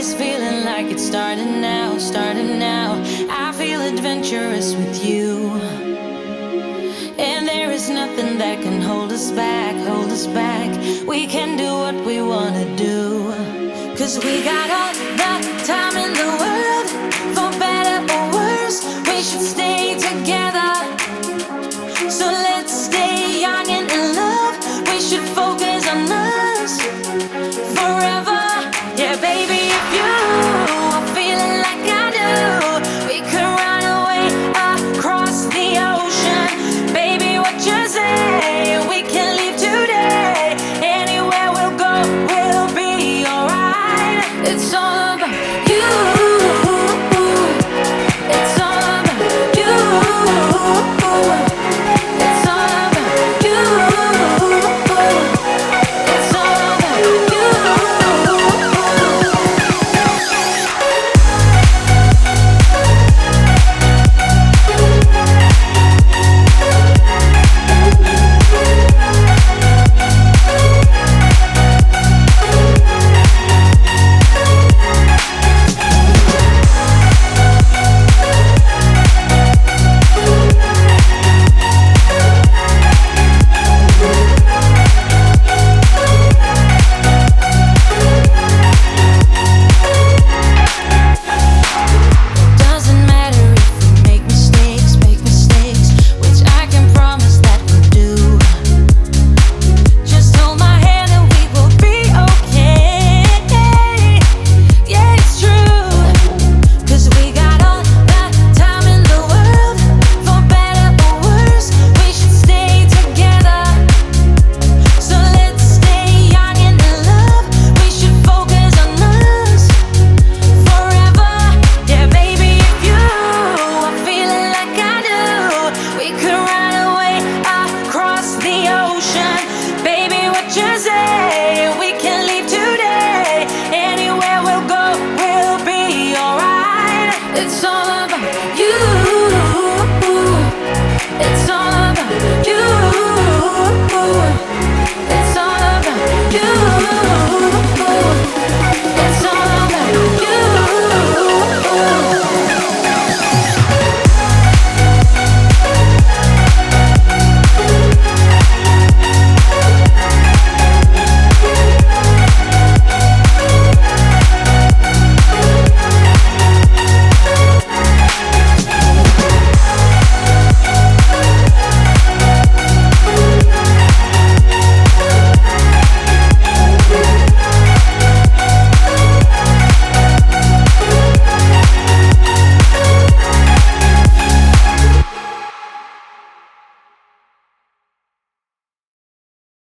this feeling like it's starting now, starting now. I feel adventurous with you, and there is nothing that can hold us back, hold us back. We can do what we wanna do, 'cause we got all the time